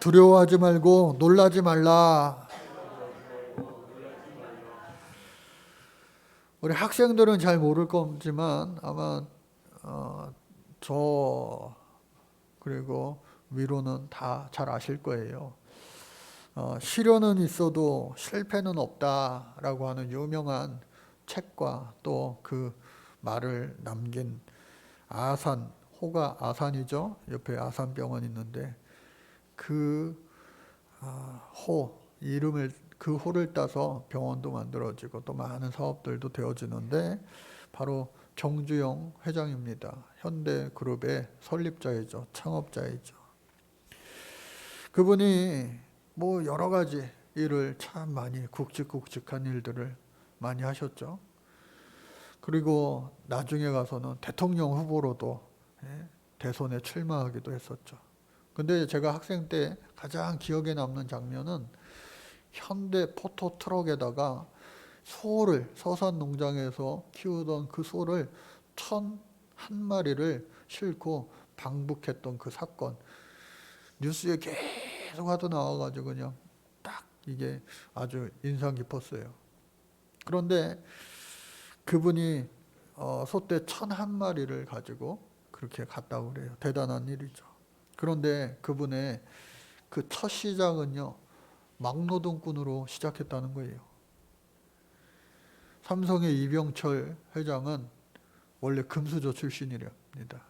두려워하지 말고 놀라지 말라. 우리 학생들은 잘 모를 거지만 아마 저 그리고 위로는 다 잘 아실 거예요. 시련은 있어도 실패는 없다라고 하는 유명한 책과 또 그 말을 남긴 아산, 호가 아산이죠. 옆에 아산병원 있는데 그 호 이름을 그 호를 따서 병원도 만들어지고 또 많은 사업들도 되어지는데 바로 정주영 회장입니다. 현대그룹의 설립자이죠. 창업자이죠. 그분이 뭐 여러 가지 일을 참 많이 굵직굵직한 일들을 많이 하셨죠. 그리고 나중에 가서는 대통령 후보로도 대선에 출마하기도 했었죠. 근데 제가 학생 때 가장 기억에 남는 장면은 현대 포토 트럭에다가 소를 서산 농장에서 키우던 그 소를 1,001마리를 싣고 방북했던 그 사건. 뉴스에 계속 하도 나와가지고 그냥 딱 이게 아주 인상 깊었어요. 그런데 그분이 소떼 1,001마리를 가지고 그렇게 갔다고 그래요. 대단한 일이죠. 그런데 그분의 그 첫 시작은요, 막노동꾼으로 시작했다는 거예요. 삼성의 이병철 회장은 원래 금수저 출신이랍니다.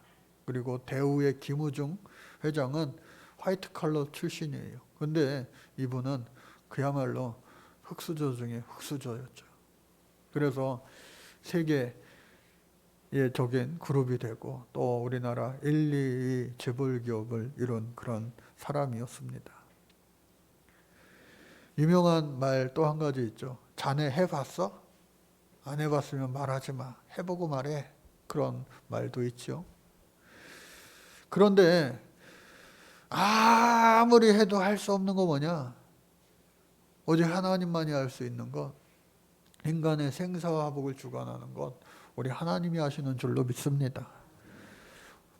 그리고 대우의 김우중 회장은 화이트 칼러 출신이에요. 근데 이분은 그야말로 흑수저 중에 흑수저였죠. 그래서 세계의 적인 그룹이 되고 또 우리나라 1, 2위 재벌기업을 이룬 그런 사람이었습니다. 유명한 말 또 한 가지 있죠. 자네 해봤어? 안 해봤으면 말하지 마. 해보고 말해. 그런 말도 있죠. 그런데 아무리 해도 할 수 없는 거 뭐냐? 오직 하나님만이 할 수 있는 것. 인간의 생사화복을 주관하는 것. 우리 하나님이 하시는 줄로 믿습니다.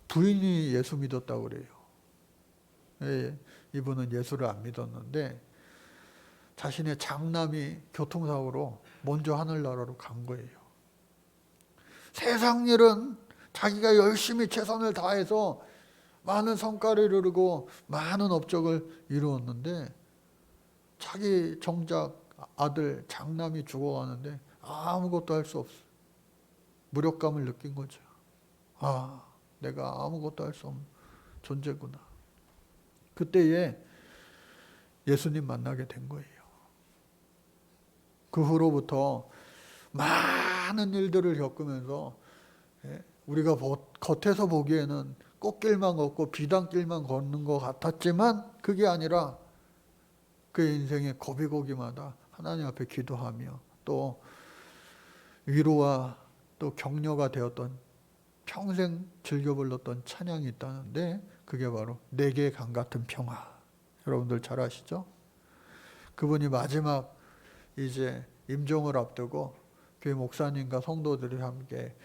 부인이 예수 믿었다고 그래요. 이분은 예수를 안 믿었는데 자신의 장남이 교통사고로 먼저 하늘나라로 간 거예요. 세상 일은 자기가 열심히 최선을 다해서 많은 성과를 이루고 많은 업적을 이루었는데 자기 정작 아들 장남이 죽어가는데 아무것도 할 수 없어요. 무력감을 느낀 거죠. 아, 내가 아무것도 할 수 없는 존재구나. 그때에 예수님 만나게 된 거예요. 그 후로부터 많은 일들을 겪으면서 우리가 겉에서 보기에는 꽃길만 걷고 비단길만 걷는 것 같았지만 그게 아니라 그의 인생의 고비고비마다 하나님 앞에 기도하며 또 위로와 또 격려가 되었던 평생 즐겨 불렀던 찬양이 있다는데 그게 바로 내게 강 같은 평화. 여러분들 잘 아시죠? 그분이 마지막 이제 임종을 앞두고 교회 목사님과 성도들이 함께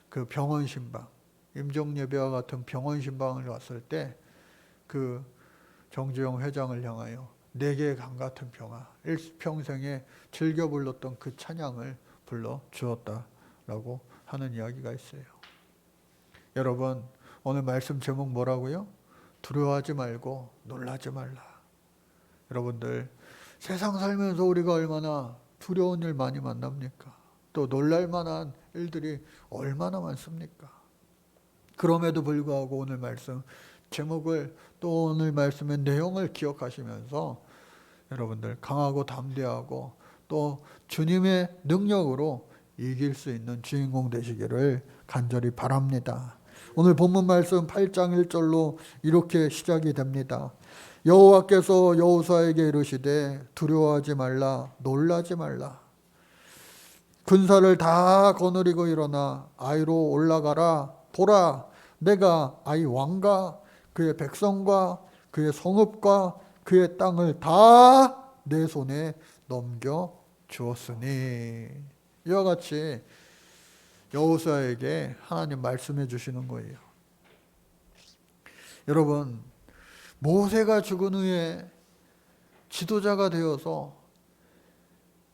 그 병원 신방, 임종 예배와 같은 병원 신방을 왔을 때 그 정주영 회장을 향하여 내게 강 같은 평화, 일평생에 즐겨 불렀던 그 찬양을 불러 주었다라고 하는 이야기가 있어요. 여러분, 오늘 말씀 제목 뭐라고요? 두려워하지 말고 놀라지 말라. 여러분들, 세상 살면서 우리가 얼마나 두려운 일 많이 만납니까? 또 놀랄 만한 일들이 얼마나 많습니까? 그럼에도 불구하고 오늘 말씀 제목을 또 오늘 말씀의 내용을 기억하시면서 여러분들 강하고 담대하고 또 주님의 능력으로 이길 수 있는 주인공 되시기를 간절히 바랍니다. 오늘 본문 말씀 8장 1절로 이렇게 시작이 됩니다. 여호와께서 여호수아에게 이르시되 두려워하지 말라 놀라지 말라. 군사를 다 거느리고 일어나 아이로 올라가라. 보라 내가 아이 왕과 그의 백성과 그의 성읍과 그의 땅을 다 내 손에 넘겨 주었으니. 이와 같이 여호수아에게 하나님 말씀해 주시는 거예요. 여러분, 모세가 죽은 후에 지도자가 되어서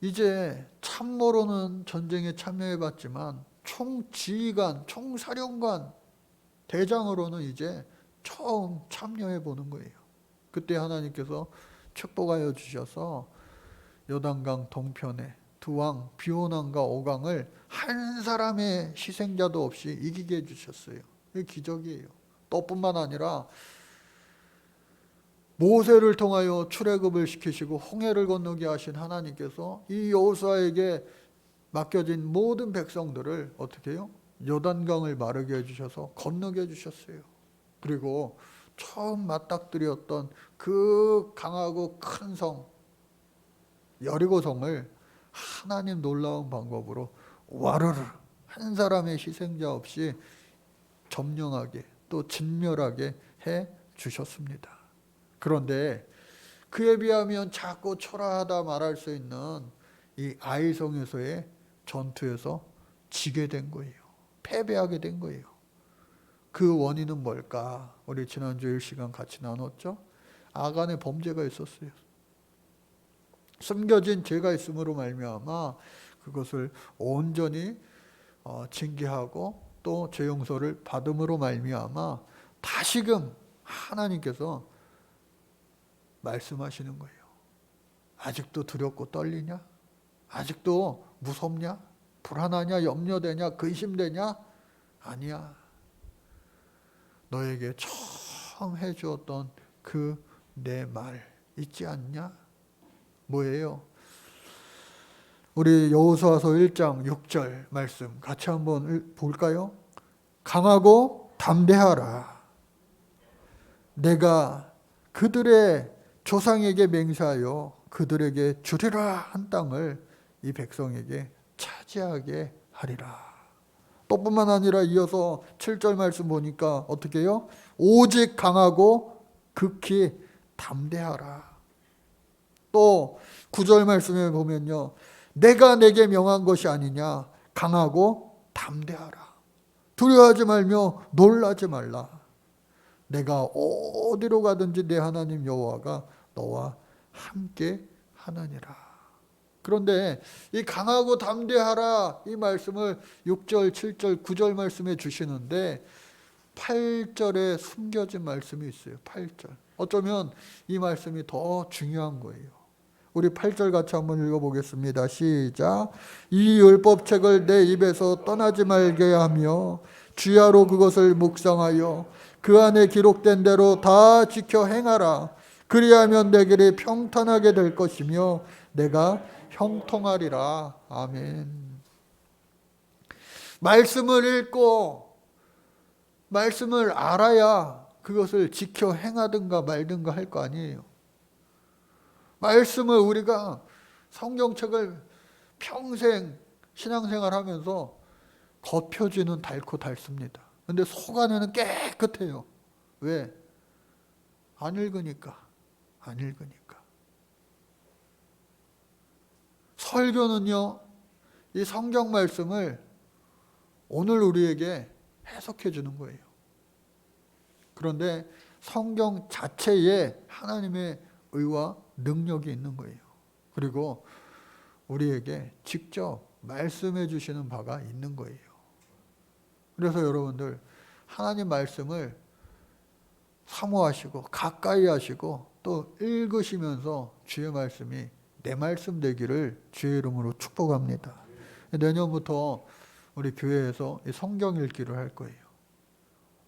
이제 참모로는 전쟁에 참여해봤지만 총지휘관, 총사령관, 대장으로는 이제 처음 참여해보는 거예요. 그때 하나님께서 축복하여 주셔서 요단강 동편에 두 왕 비온왕과 오강을 한 사람의 희생자도 없이 이기게 해주셨어요. 이게 기적이에요. 또뿐만 아니라 모세를 통하여 출애굽을 시키시고 홍해를 건너게 하신 하나님께서 이 여호수아에게 맡겨진 모든 백성들을 어떻게 해요? 요단강을 마르게 해주셔서 건너게 해주셨어요. 그리고 처음 맞닥뜨렸던 그 강하고 큰 성 여리고성을 하나님 놀라운 방법으로 와르르 한 사람의 희생자 없이 점령하게 또 진멸하게 해 주셨습니다. 그런데 그에 비하면 작고 초라하다 말할 수 있는 이 아이성에서의 전투에서 지게 된 거예요. 패배하게 된 거예요. 그 원인은 뭘까? 우리 지난주 1시간 같이 나눴죠? 아간의 범죄가 있었어요. 숨겨진 죄가 있음으로 말미암아 그것을 온전히 징계하고 또 죄 용서를 받음으로 말미암아 다시금 하나님께서 말씀하시는 거예요. 아직도 두렵고 떨리냐? 아직도 무섭냐? 불안하냐? 염려되냐? 근심되냐? 아니야. 너에게 처음 해주었던 그 내 말 잊지 않냐? 뭐예요? 우리 여호수아서 1장 6절 말씀 같이 한번 볼까요? 강하고 담대하라. 내가 그들의 조상에게 맹세하여 그들에게 주리라 한 땅을 이 백성에게 차지하게 하리라. 또뿐만 아니라 이어서 7절 말씀 보니까 어떻게 해요? 오직 강하고 극히 담대하라. 또 9절 말씀에 보면요. 내가 내게 명한 것이 아니냐. 강하고 담대하라. 두려워하지 말며 놀라지 말라. 내가 어디로 가든지 내 하나님 여호와가 너와 함께 하느니라. 그런데 이 강하고 담대하라 이 말씀을 6절, 7절, 9절 말씀에 주시는데 8절에 숨겨진 말씀이 있어요. 8절. 어쩌면 이 말씀이 더 중요한 거예요. 우리 8절 같이 한번 읽어보겠습니다. 시작. 이 율법책을 내 입에서 떠나지 말게 하며 주야로 그것을 묵상하여 그 안에 기록된 대로 다 지켜 행하라. 그리하면 내 길이 평탄하게 될 것이며 내가 형통하리라. 아멘. 말씀을 읽고 말씀을 알아야 그것을 지켜 행하든가 말든가 할 거 아니에요. 말씀을 우리가 성경책을 평생 신앙생활 하면서 겉표지는 닳고 닳습니다. 근데 속 안에는 깨끗해요. 왜? 안 읽으니까. 안 읽으니까. 설교는요, 이 성경 말씀을 오늘 우리에게 해석해 주는 거예요. 그런데 성경 자체에 하나님의 의와 능력이 있는 거예요. 그리고 우리에게 직접 말씀해 주시는 바가 있는 거예요. 그래서 여러분들 하나님 말씀을 사모하시고 가까이 하시고 또 읽으시면서 주의 말씀이 내 말씀 되기를 주의 이름으로 축복합니다. 내년부터 우리 교회에서 성경 읽기를 할 거예요.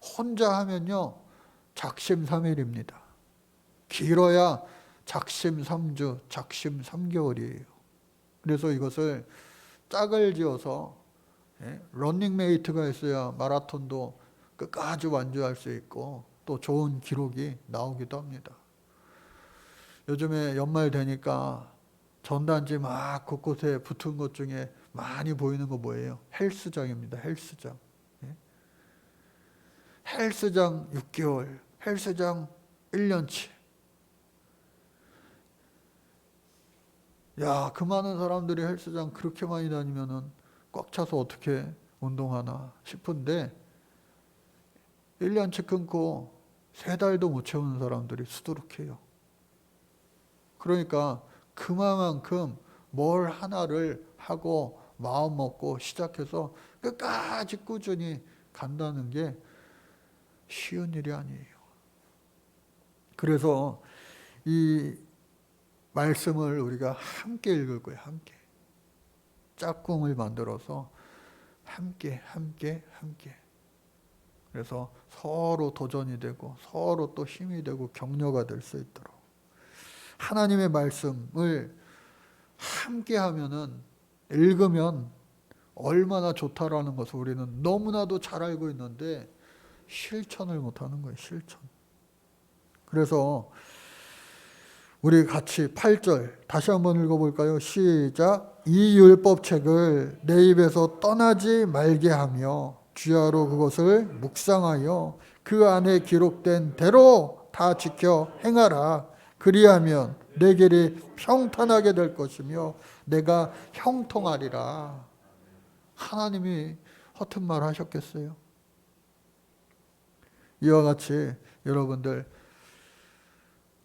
혼자 하면요 작심 3일입니다. 길어야 작심 3주, 작심 3개월이에요. 그래서 이것을 짝을 지어서 러닝메이트가 있어야 마라톤도 끝까지 완주할 수 있고 또 좋은 기록이 나오기도 합니다. 요즘에 연말 되니까 전단지 막 곳곳에 붙은 것 중에 많이 보이는 거 뭐예요? 헬스장입니다. 헬스장. 헬스장 6개월, 헬스장 1년치. 야, 그 많은 사람들이 헬스장 그렇게 많이 다니면은 꽉 차서 어떻게 운동하나 싶은데 1년치 끊고 3달도 못 채우는 사람들이 수두룩해요. 그러니까 그만큼 뭘 하나를 하고 마음 먹고 시작해서 끝까지 꾸준히 간다는 게 쉬운 일이 아니에요. 그래서 이 말씀을 우리가 함께 읽을 거예요. 함께. 짝꿍을 만들어서 함께. 그래서 서로 도전이 되고 서로 또 힘이 되고 격려가 될 수 있도록 하나님의 말씀을 함께 하면은 읽으면 얼마나 좋다라는 것을 우리는 너무나도 잘 알고 있는데 실천을 못하는 거예요. 실천. 그래서 우리 같이 8절 다시 한번 읽어볼까요? 시작. 이 율법책을 내 입에서 떠나지 말게 하며 주야로 그것을 묵상하여 그 안에 기록된 대로 다 지켜 행하라. 그리하면 내 길이 평탄하게 될 것이며 내가 형통하리라. 하나님이 허튼 말 하셨겠어요? 이와 같이 여러분들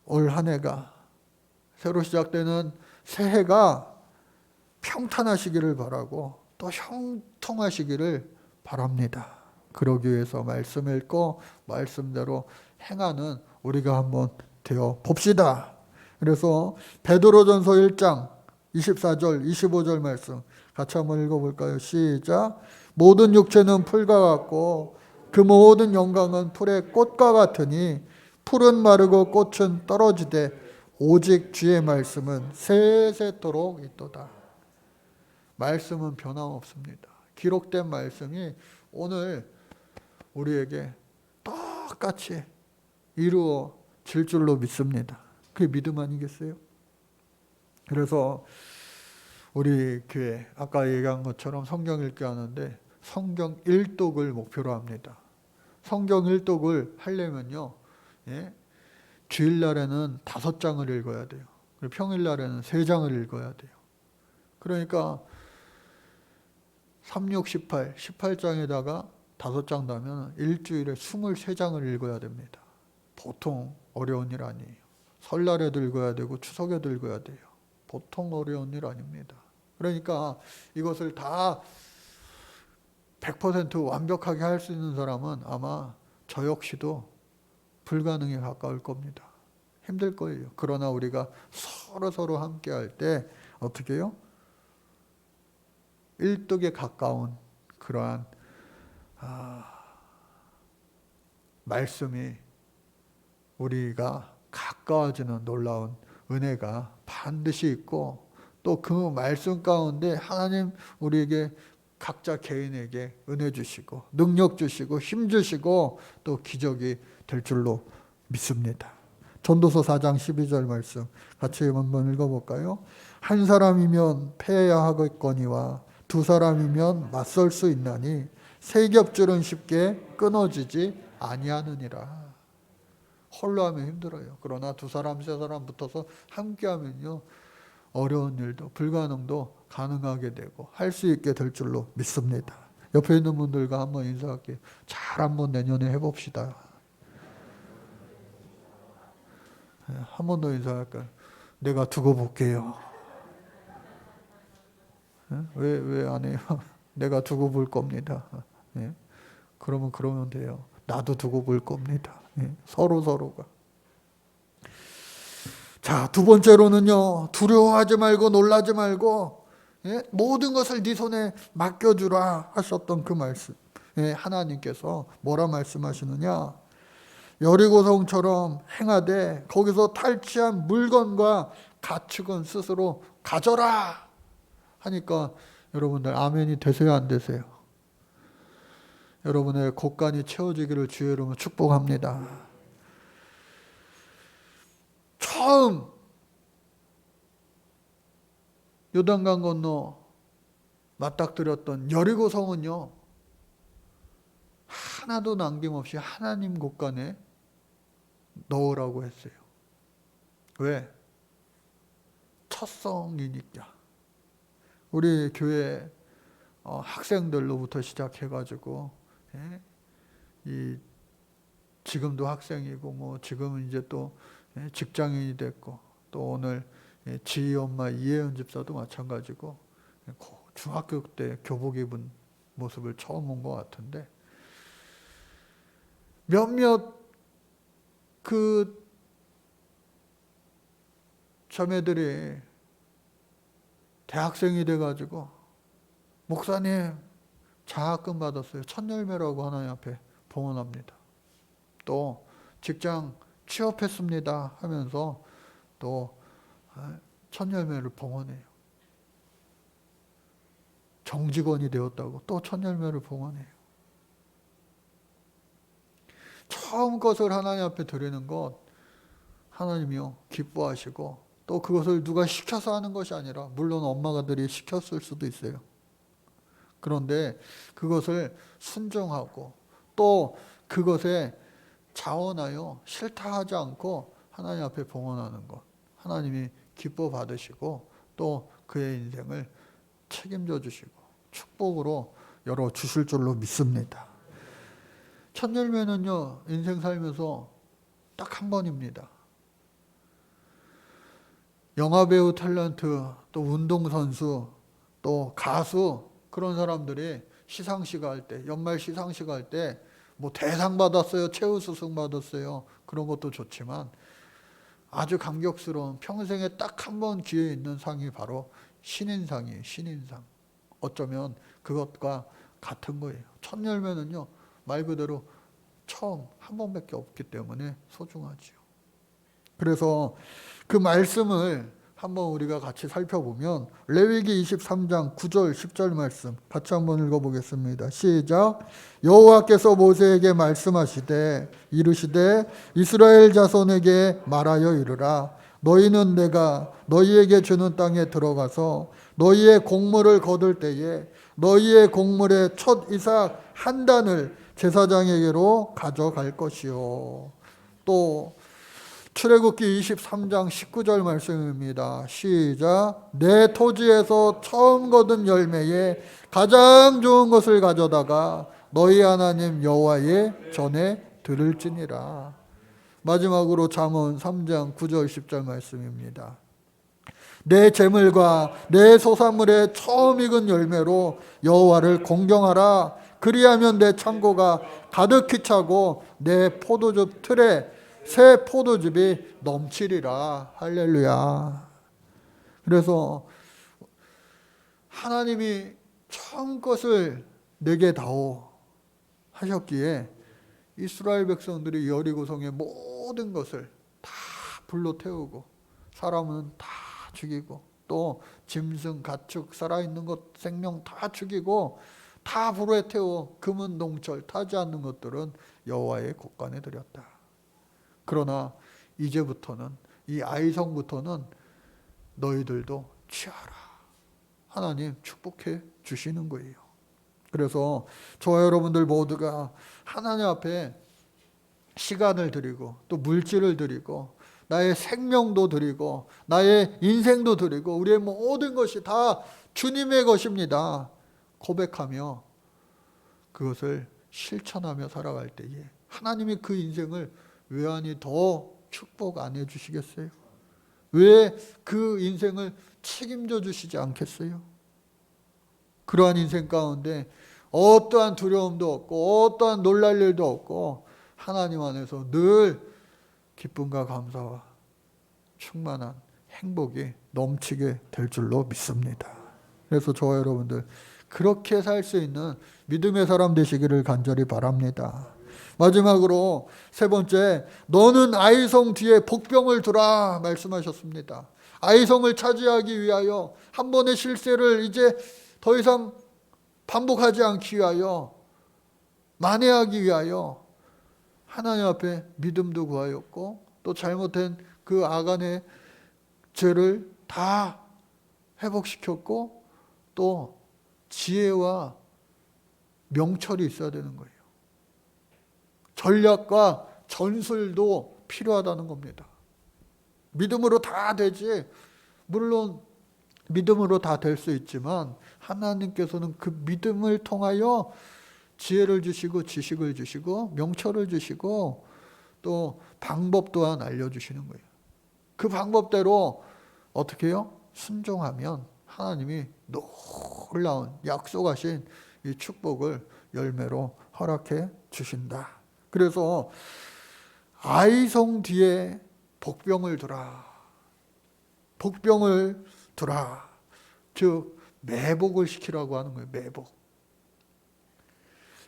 올 한 해가 새로 시작되는 새해가 평탄하시기를 바라고 또 형통하시기를 바랍니다. 그러기 위해서 말씀 읽고 말씀대로 행하는 우리가 한번 되어 봅시다. 그래서 베드로전서 1장 24절 25절 말씀 같이 한번 읽어볼까요? 시작. 모든 육체는 풀과 같고 그 모든 영광은 풀의 꽃과 같으니 풀은 마르고 꽃은 떨어지되 오직 주의 말씀은 세세토록 있도다. 말씀은 변함없습니다. 기록된 말씀이 오늘 우리에게 똑같이 이루어질 줄로 믿습니다. 그게 믿음 아니겠어요? 그래서 우리 교회 아까 얘기한 것처럼 성경 읽기 하는데 성경 1독을 목표로 합니다. 성경 1독을 하려면요, 주일날에는 5장을 읽어야 돼요. 그리고 평일날에는 3장을 읽어야 돼요. 그러니까 3, 6, 18, 18장에다가 5장 나면 일주일에 23장을 읽어야 됩니다. 보통 어려운 일 아니에요. 설날에도 읽어야 되고 추석에도 읽어야 돼요. 보통 어려운 일 아닙니다. 그러니까 이것을 다 100% 완벽하게 할 수 있는 사람은 아마 저 역시도 불가능에 가까울 겁니다. 힘들 거예요. 그러나 우리가 서로 함께 할 때 어떻게 해요? 1뚝에 가까운 그러한 말씀이 우리가 가까워지는 놀라운 은혜가 반드시 있고 또 그 말씀 가운데 하나님 우리에게 각자 개인에게 은혜 주시고 능력 주시고 힘 주시고 또 기적이 될 줄로 믿습니다. 전도서 4장 12절 말씀 같이 한번 읽어볼까요? 한 사람이면 패해야 하겠거니와 두 사람이면 맞설 수 있나니 세 겹줄은 쉽게 끊어지지 아니하느니라. 홀로 하면 힘들어요. 그러나 2사람, 3사람 붙어서 함께하면요 어려운 일도 불가능도 가능하게 되고 할 수 있게 될 줄로 믿습니다. 옆에 있는 분들과 한번 인사할게요. 잘 한번 내년에 해봅시다. 한 번 더 인사할까요? 내가 두고 볼게요. 왜 안 해요? 내가 두고 볼 겁니다. 그러면 돼요. 나도 두고 볼 겁니다. 서로가. 자, 2번째로는요. 두려워하지 말고 놀라지 말고 모든 것을 네 손에 맡겨주라 하셨던 그 말씀. 하나님께서 뭐라 말씀하시느냐? 여리고성처럼 행하되 거기서 탈취한 물건과 가축은 스스로 가져라 하니까 여러분들 아멘이 되세요, 안 되세요? 여러분의 곳간이 채워지기를 주의 이름으로 축복합니다. 처음 요단강 건너 맞닥뜨렸던 여리고성은요 하나도 남김없이 하나님 곳간에 넣으라고 했어요. 왜? 첫성이니까. 우리 교회 학생들로부터 시작해가지고 이 지금도 학생이고 뭐 지금은 이제 또 직장인이 됐고 또 오늘 지희 엄마 이혜연 집사도 마찬가지고 중학교 때 교복 입은 모습을 처음 본 것 같은데 몇몇 그 자매들이 대학생이 돼가지고 목사님 장학금 받았어요. 첫 열매라고 하나님 앞에 봉헌합니다. 또 직장 취업했습니다 하면서 또 첫 열매를 봉헌해요. 정직원이 되었다고 또 첫 열매를 봉헌해요. 처음 것을 하나님 앞에 드리는 것 하나님이요 기뻐하시고 또 그것을 누가 시켜서 하는 것이 아니라 물론 엄마가들이 시켰을 수도 있어요. 그런데 그것을 순종하고 또 그것에 자원하여 싫다 하지 않고 하나님 앞에 봉헌하는 것 하나님이 기뻐 받으시고 또 그의 인생을 책임져 주시고 축복으로 열어 주실 줄로 믿습니다. 첫 열매는요 인생 살면서 딱 한 번입니다. 영화배우 탤런트 또 운동선수 또 가수 그런 사람들이 시상식 할 때 연말 시상식 할 때 뭐 대상 받았어요 최우수상 받았어요 그런 것도 좋지만 아주 감격스러운 평생에 딱 한 번 기회 있는 상이 바로 신인상이에요. 신인상. 어쩌면 그것과 같은 거예요. 첫 열매는요 말 그대로 처음 한 번밖에 없기 때문에 소중하지요. 그래서 그 말씀을 한번 우리가 같이 살펴보면 레위기 23장 9절 10절 말씀 같이 한번 읽어보겠습니다. 시작. 여호와께서 모세에게 말씀하시되 이르시되 이스라엘 자손에게 말하여 이르라. 너희는 내가 너희에게 주는 땅에 들어가서 너희의 곡물을 거둘 때에 너희의 곡물의 첫 이삭 한 단을 제사장에게로 가져갈 것이요. 또 출애굽기 23장 19절 말씀입니다. 시작. 내 토지에서 처음 거둔 열매에 가장 좋은 것을 가져다가 너희 하나님 여호와의 전에 드릴지니라. 마지막으로 잠언 3장 9절 10절 말씀입니다. 내 재물과 내 소산물의 처음 익은 열매로 여호와를 공경하라. 그리하면 내 창고가 가득히 차고 내 포도즙 틀에 새 포도즙이 넘치리라. 할렐루야. 그래서 하나님이 처음 것을 내게 다오 하셨기에 이스라엘 백성들이 여리고성의 모든 것을 다 불로 태우고 사람은 다 죽이고 또 짐승 가축 살아있는 것 생명 다 죽이고 다 불에 태워 금은 농철 타지 않는 것들은 여호와의 곳간에 드렸다. 그러나 이제부터는 이 아이성부터는 너희들도 취하라. 하나님 축복해 주시는 거예요. 그래서 저와 여러분들 모두가 하나님 앞에 시간을 드리고 또 물질을 드리고 나의 생명도 드리고 나의 인생도 드리고 우리의 모든 것이 다 주님의 것입니다. 고백하며 그것을 실천하며 살아갈 때에 하나님이 그 인생을 왜 아니 더 축복 안 해주시겠어요? 왜 그 인생을 책임져 주시지 않겠어요? 그러한 인생 가운데 어떠한 두려움도 없고 어떠한 놀랄 일도 없고 하나님 안에서 늘 기쁨과 감사와 충만한 행복이 넘치게 될 줄로 믿습니다. 그래서 저와 여러분들 그렇게 살 수 있는 믿음의 사람 되시기를 간절히 바랍니다. 마지막으로 세 번째, 너는 아이성 뒤에 복병을 두라 말씀하셨습니다. 아이성을 차지하기 위하여 한 번의 실세를 이제 더 이상 반복하지 않기 위하여 만회하기 위하여 하나님 앞에 믿음도 구하였고 또 잘못된 그 아간의 죄를 다 회복시켰고 또 지혜와 명철이 있어야 되는 거예요. 전략과 전술도 필요하다는 겁니다. 믿음으로 다 되지. 물론 믿음으로 다 될 수 있지만 하나님께서는 그 믿음을 통하여 지혜를 주시고 지식을 주시고 명철을 주시고 또 방법 또한 알려주시는 거예요. 그 방법대로 어떻게 해요? 순종하면 하나님이 놀라운 약속하신 이 축복을 열매로 허락해 주신다. 그래서 아이송 뒤에 복병을 두라. 복병을 두라. 즉 매복을 시키라고 하는 거예요. 매복.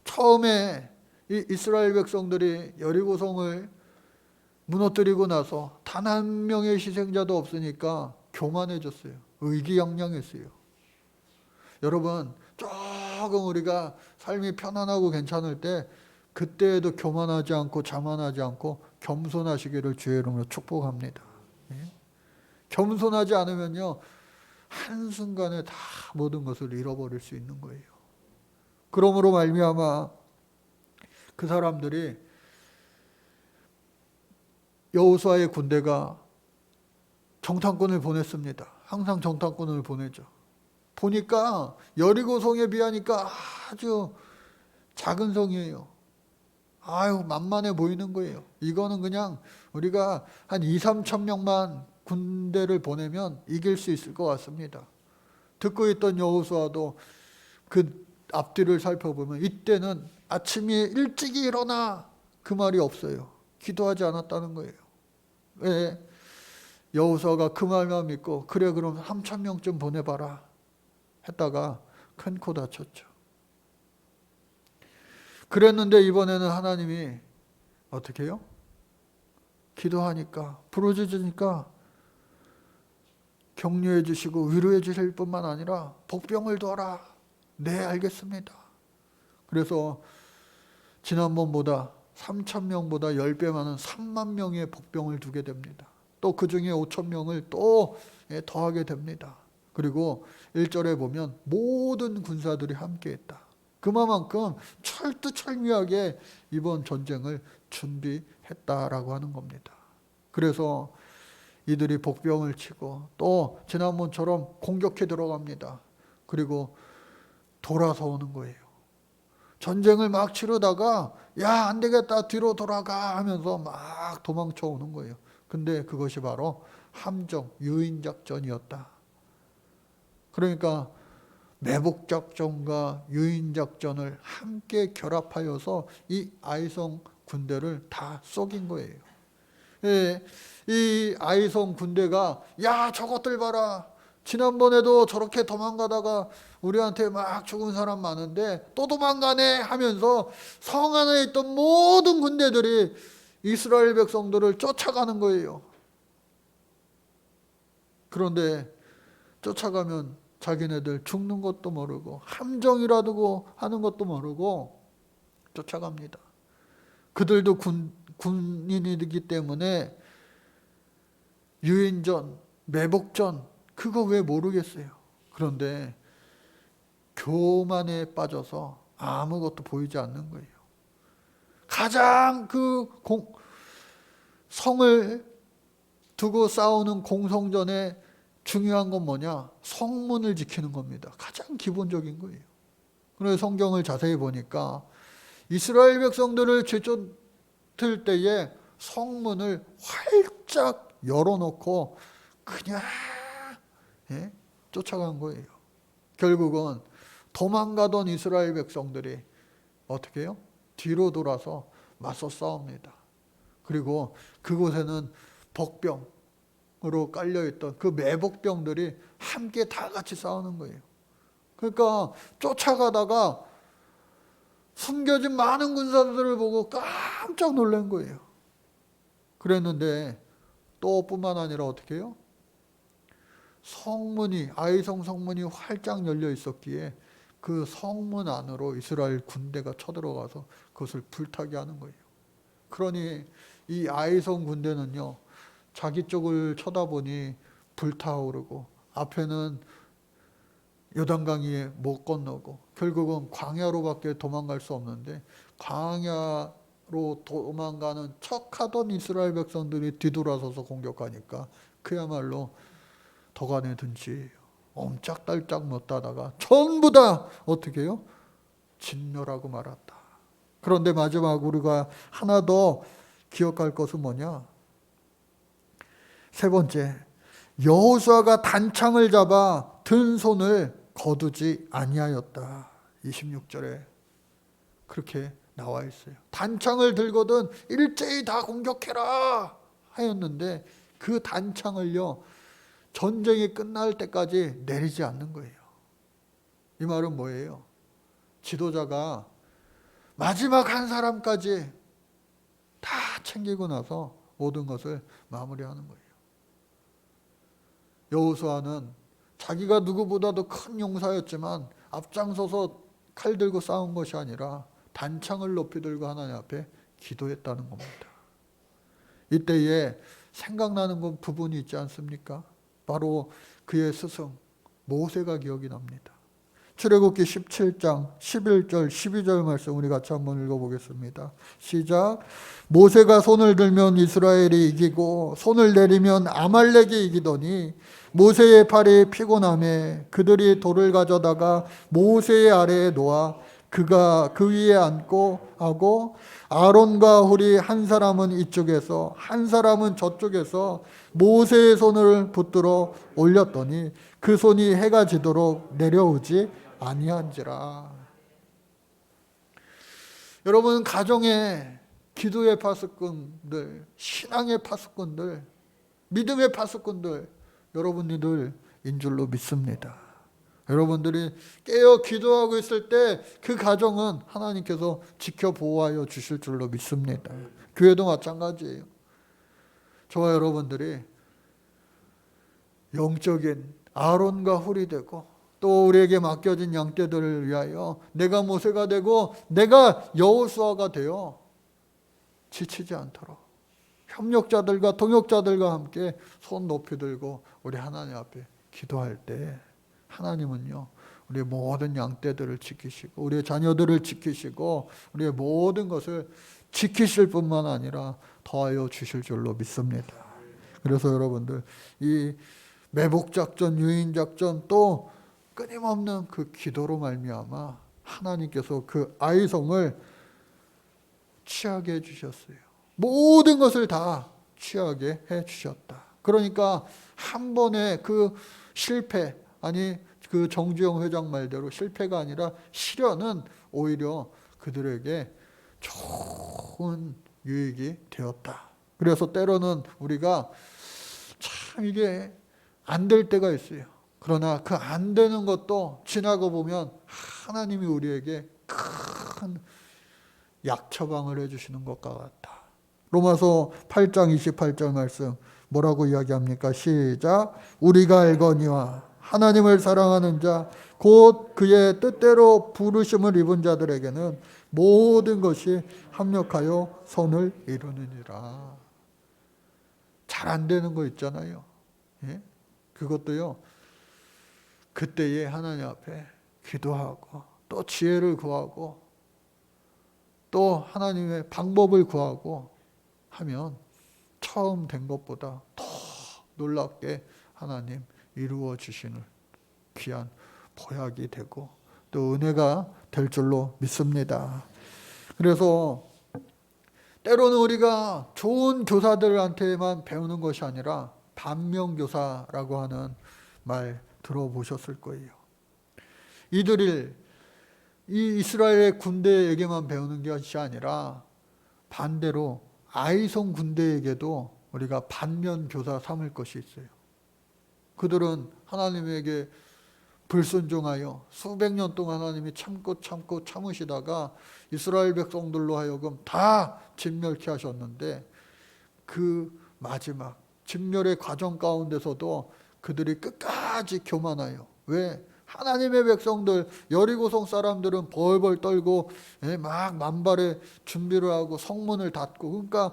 처음에 이 이스라엘 백성들이 여리고성을 무너뜨리고 나서 단 한 명의 희생자도 없으니까 교만해졌어요. 의기양양했어요. 여러분, 조금 우리가 삶이 편안하고 괜찮을 때 그때에도 교만하지 않고 자만하지 않고 겸손하시기를 주의 이름으로 축복합니다. 예? 겸손하지 않으면요, 한순간에 다 모든 것을 잃어버릴 수 있는 거예요. 그러므로 말미암아 그 사람들이 여호수아의 군대가 정탐꾼을 보냈습니다. 항상 정탐꾼을 보내죠. 보니까 여리고성에 비하니까 아주 작은 성이에요. 아유, 만만해 보이는 거예요. 이거는 그냥 우리가 한 2, 3천 명만 군대를 보내면 이길 수 있을 것 같습니다. 듣고 있던 여호수아도 그 앞뒤를 살펴보면 이때는 아침에 일찍이 일어나 그 말이 없어요. 기도하지 않았다는 거예요. 왜? 여호수아가 그 말만 믿고 그래 그럼 3천 명쯤 보내봐라 했다가 큰 코 다쳤죠. 그랬는데 이번에는 하나님이 어떻게 해요? 기도하니까 부르짖으니까 격려해 주시고 위로해 주실 뿐만 아니라 복병을 두어라. 네, 알겠습니다. 그래서 지난번보다 3천 명보다 10배 많은 3만 명의 복병을 두게 됩니다. 또 그 중에 5천 명을 또 더하게 됩니다. 그리고 1절에 보면 모든 군사들이 함께했다. 그만큼 철두철미하게 이번 전쟁을 준비했다라고 하는 겁니다. 그래서 이들이 복병을 치고 또 지난번처럼 공격해 들어갑니다. 그리고 돌아서 오는 거예요. 전쟁을 막 치르다가 야, 안 되겠다, 뒤로 돌아가 하면서 막 도망쳐 오는 거예요. 근데 그것이 바로 함정, 유인작전이었다. 그러니까 매복작전과 유인작전을 함께 결합하여서 이 아이성 군대를 다 속인 거예요. 예, 이 아이성 군대가 야, 저것들 봐라. 지난번에도 저렇게 도망가다가 우리한테 막 죽은 사람 많은데 또 도망가네 하면서 성 안에 있던 모든 군대들이 이스라엘 백성들을 쫓아가는 거예요. 그런데 쫓아가면 자기네들 죽는 것도 모르고 함정이라도 하는 것도 모르고 쫓아갑니다. 그들도 군인이기 때문에 유인전, 매복전 그거 왜 모르겠어요. 그런데 교만에 빠져서 아무것도 보이지 않는 거예요. 가장 그 성을 두고 싸우는 공성전에 중요한 건 뭐냐? 성문을 지키는 겁니다. 가장 기본적인 거예요. 그래서 성경을 자세히 보니까 이스라엘 백성들을 쫓을 때에 성문을 활짝 열어놓고 그냥 쫓아간 거예요. 결국은 도망가던 이스라엘 백성들이 어떻게 해요? 뒤로 돌아서 맞서 싸웁니다. 그리고 그곳에는 복병으로 깔려있던 그 매복병들이 함께 다 같이 싸우는 거예요. 그러니까 쫓아가다가 숨겨진 많은 군사들을 보고 깜짝 놀란 거예요. 그랬는데 또 뿐만 아니라 어떻게 해요? 성문이, 아이성 성문이 활짝 열려 있었기에 그 성문 안으로 이스라엘 군대가 쳐들어가서 그것을 불타게 하는 거예요. 그러니 이 아이성 군대는요, 자기 쪽을 쳐다보니 불타오르고 앞에는 요단강이 못 건너고 결국은 광야로밖에 도망갈 수 없는데 광야로 도망가는 척하던 이스라엘 백성들이 뒤돌아서서 공격하니까 그야말로 도간에 든 죄예요. 옴짝달짝 못하다가 전부 다 어떻게 해요? 진멸하고 말았다. 그런데 마지막 우리가 하나 더 기억할 것은 뭐냐? 세 번째, 여호수아가 단창을 잡아 든 손을 거두지 아니하였다. 26절에 그렇게 나와 있어요. 단창을 들거든 일제히 다 공격해라 하였는데 그 단창을요, 전쟁이 끝날 때까지 내리지 않는 거예요. 이 말은 뭐예요? 지도자가 마지막 한 사람까지 다 챙기고 나서 모든 것을 마무리하는 거예요. 여호수아는 자기가 누구보다도 큰 용사였지만 앞장서서 칼 들고 싸운 것이 아니라 단창을 높이 들고 하나님 앞에 기도했다는 겁니다. 이때에 생각나는 건 부분이 있지 않습니까? 바로 그의 스승 모세가 기억이 납니다. 출애굽기 17장 11절 12절 말씀 우리 같이 한번 읽어보겠습니다. 시작. 모세가 손을 들면 이스라엘이 이기고 손을 내리면 아말렉이 이기더니 모세의 팔이 피곤하매 그들이 돌을 가져다가 모세의 아래에 놓아 그가 그 위에 앉고 하고 아론과 훌이 한 사람은 이쪽에서 한 사람은 저쪽에서 모세의 손을 붙들어 올렸더니 그 손이 해가 지도록 내려오지 아니한지라. 여러분, 가정의 기도의 파수꾼들, 신앙의 파수꾼들, 믿음의 파수꾼들, 여러분들인 줄로 믿습니다. 여러분들이 깨어 기도하고 있을 때 그 가정은 하나님께서 지켜보호하여 주실 줄로 믿습니다. 교회도 마찬가지예요. 저와 여러분들이 영적인 아론과 훌이 되고 또 우리에게 맡겨진 양떼들을 위하여 내가 모세가 되고 내가 여호수아가 되어 지치지 않도록 협력자들과 동역자들과 함께 손 높이 들고 우리 하나님 앞에 기도할 때 하나님은요, 우리의 모든 양떼들을 지키시고 우리의 자녀들을 지키시고 우리의 모든 것을 지키실 뿐만 아니라 더하여 주실 줄로 믿습니다. 그래서 여러분들 이 매복작전, 유인작전 또 끊임없는 그 기도로 말미암아 하나님께서 그 아이성을 취하게 해주셨어요. 모든 것을 다 취하게 해주셨다. 그러니까 한 번의 그 실패, 아니 그 정주영 회장 말대로 실패가 아니라 시련은 오히려 그들에게 좋은 유익이 되었다. 그래서 때로는 우리가 참 이게 안 될 때가 있어요. 그러나 그 안 되는 것도 지나고 보면 하나님이 우리에게 큰 약 처방을 해주시는 것과 같다. 로마서 8장 28절 말씀 뭐라고 이야기합니까? 시작. 우리가 알거니와 하나님을 사랑하는 자 곧 그의 뜻대로 부르심을 입은 자들에게는 모든 것이 합력하여 선을 이루느니라. 잘 안 되는 거 있잖아요. 예? 그것도요, 그때에 하나님 앞에 기도하고 또 지혜를 구하고 또 하나님의 방법을 구하고 하면 처음 된 것보다 더 놀랍게 하나님 이루어 주시는 귀한 보약이 되고 또 은혜가 될 줄로 믿습니다. 그래서 때로는 우리가 좋은 교사들한테만 배우는 것이 아니라 반면교사라고 하는 말 들어보셨을 거예요. 이들이 이 이스라엘의 군대에게만 배우는 것이 아니라 반대로 아이성 군대에게도 우리가 반면교사 삼을 것이 있어요. 그들은 하나님에게 불순종하여 수백 년 동안 하나님이 참고 참으시다가 이스라엘 백성들로 하여금 다 진멸케 하셨는데 그 마지막 진멸의 과정 가운데서도 그들이 끝까지 교만하여, 왜? 하나님의 백성들 여리고성 사람들은 벌벌 떨고 막 만발의 준비를 하고 성문을 닫고, 그러니까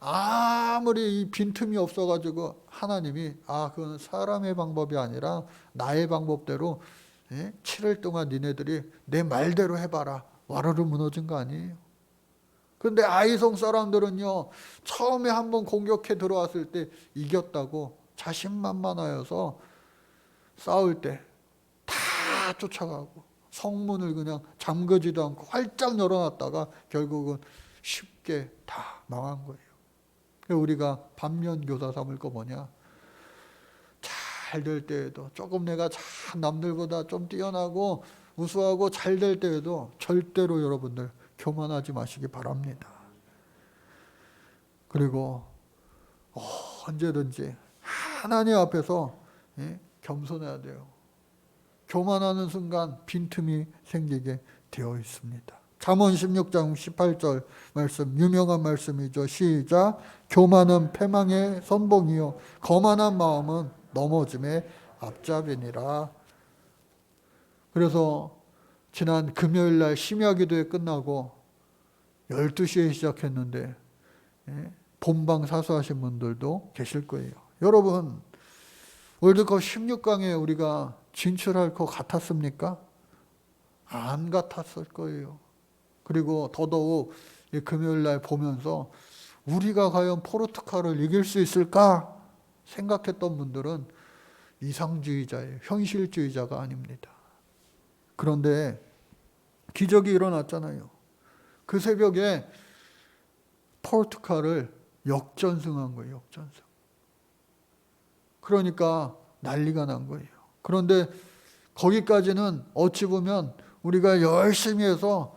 아무리 이 빈틈이 없어가지고 하나님이 그건 사람의 방법이 아니라 나의 방법대로 7일 동안 니네들이 내 말대로 해봐라. 와르르 무너진 거 아니에요. 그런데 아이성 사람들은요, 처음에 한번 공격해 들어왔을 때 이겼다고 자신만만하여서 싸울 때 다 쫓아가고 성문을 그냥 잠그지도 않고 활짝 열어놨다가 결국은 쉽게 다 망한 거예요. 그래서 우리가 반면교사 삼을 거 뭐냐? 잘 될 때에도 조금 내가 남들보다 좀 뛰어나고 우수하고 잘 될 때에도 절대로 여러분들 교만하지 마시기 바랍니다. 그리고 언제든지 하나님 앞에서 겸손해야 돼요. 교만하는 순간 빈틈이 생기게 되어 있습니다. 잠언 16장 18절 말씀, 유명한 말씀이죠. 시작. 교만은 패망의 선봉이요 거만한 마음은 넘어짐의 앞잡이니라. 그래서 지난 금요일 날 심야기도회 끝나고 12시에 시작했는데 본방 사수하신 분들도 계실 거예요. 여러분, 월드컵 16강에 우리가 진출할 것 같았습니까? 안 같았을 거예요. 그리고 더더욱 금요일 날 보면서 우리가 과연 포르투갈을 이길 수 있을까 생각했던 분들은 이상주의자예요. 현실주의자가 아닙니다. 그런데 기적이 일어났잖아요. 그 새벽에 포르투갈을 역전승한 거예요. 역전승. 그러니까 난리가 난 거예요. 그런데 거기까지는 어찌 보면 우리가 열심히 해서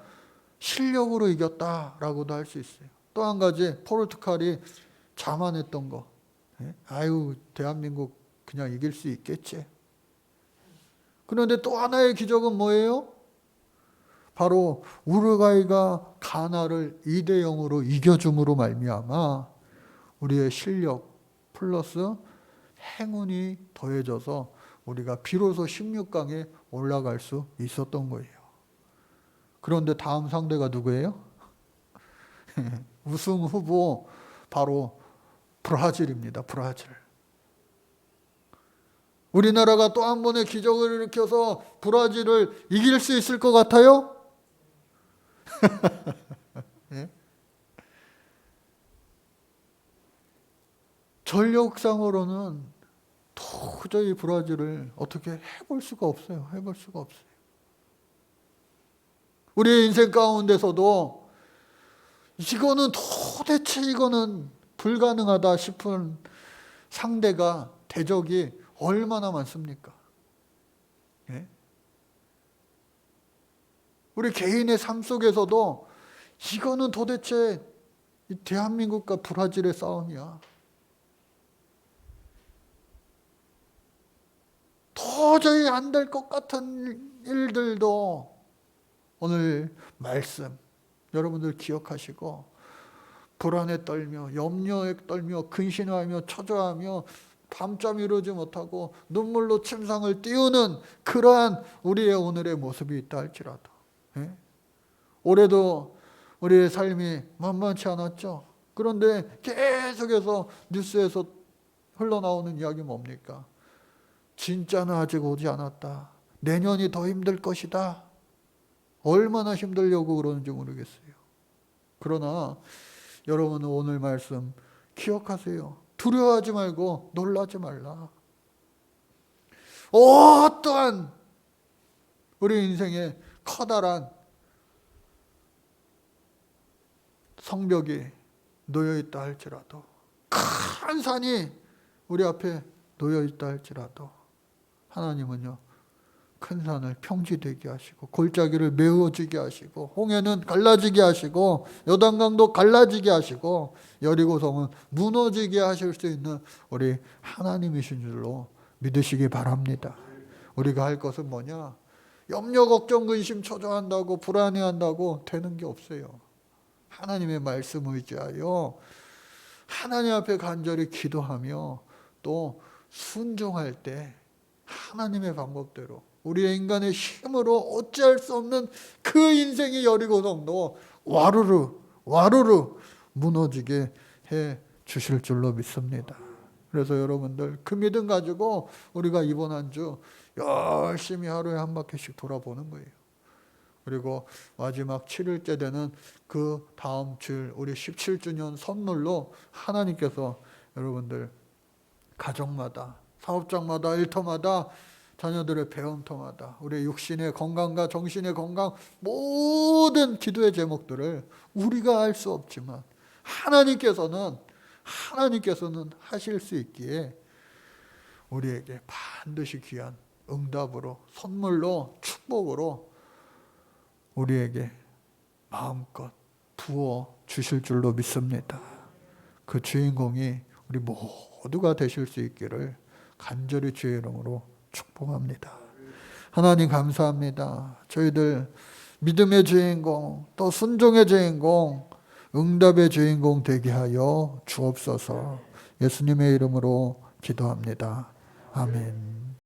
실력으로 이겼다라고도 할 수 있어요. 또 한 가지, 포르투갈이 자만했던 거. 아유, 대한민국 그냥 이길 수 있겠지. 그런데 또 하나의 기적은 뭐예요? 바로 우루과이가 가나를 2대0으로 이겨줌으로 말미암아 우리의 실력 플러스 행운이 더해져서 우리가 비로소 16강에 올라갈 수 있었던 거예요. 그런데 다음 상대가 누구예요? 우승 후보 바로 브라질입니다. 브라질. 우리나라가 또 한 번의 기적을 일으켜서 브라질을 이길 수 있을 것 같아요? 네? 전력상으로는 도저히 브라질을 어떻게 해볼 수가 없어요. 해볼 수가 없어요. 우리의 인생 가운데서도 도대체 이거는 불가능하다 싶은 상대가, 대적이 얼마나 많습니까? 예? 우리 개인의 삶 속에서도 이거는 도대체 대한민국과 브라질의 싸움이야. 도저히 안 될 것 같은 일들도 오늘 말씀 여러분들 기억하시고 불안에 떨며 염려에 떨며 근심하며 초조하며 밤잠 이루지 못하고 눈물로 침상을 띄우는 그러한 우리의 오늘의 모습이 있다 할지라도 올해도 우리의 삶이 만만치 않았죠. 그런데 계속해서 뉴스에서 흘러나오는 이야기 뭡니까? 진짜는 아직 오지 않았다. 내년이 더 힘들 것이다. 얼마나 힘들려고 그러는지 모르겠어요. 그러나 여러분은 오늘 말씀 기억하세요. 두려워하지 말고 놀라지 말라. 어떠한 우리 인생에 커다란 성벽이 놓여있다 할지라도, 큰 산이 우리 앞에 놓여있다 할지라도 하나님은요, 큰 산을 평지되게 하시고 골짜기를 메워지게 하시고 홍해는 갈라지게 하시고 요단강도 갈라지게 하시고 여리고성은 무너지게 하실 수 있는 우리 하나님이신 줄로 믿으시기 바랍니다. 우리가 할 것은 뭐냐? 염려, 걱정, 근심, 초조한다고 불안해한다고 되는 게 없어요. 하나님의 말씀 의지하여 하나님 앞에 간절히 기도하며 또 순종할 때 하나님의 방법대로 우리의 인간의 힘으로 어찌할 수 없는 그 인생의 여리고성도 와르르 무너지게 해 주실 줄로 믿습니다. 그래서 여러분들 그 믿음 가지고 우리가 이번 한 주 열심히 하루에 한 바퀴씩 돌아보는 거예요. 그리고 마지막 7일째 되는 그 다음 주 우리 17주년 선물로 하나님께서 여러분들 가정마다, 사업장마다, 일터마다, 자녀들의 배움터마다 우리의 육신의 건강과 정신의 건강, 모든 기도의 제목들을 우리가 알 수 없지만 하나님께서는 하나님께서는 하실 수 있기에 우리에게 반드시 귀한 응답으로, 선물로, 축복으로 우리에게 마음껏 부어 주실 줄로 믿습니다. 그 주인공이 우리 모두가 되실 수 있기를 간절히 주의 이름으로 축복합니다. 하나님 감사합니다. 저희들 믿음의 주인공, 또 순종의 주인공, 응답의 주인공 되게 하여 주옵소서. 예수님의 이름으로 기도합니다. 아멘.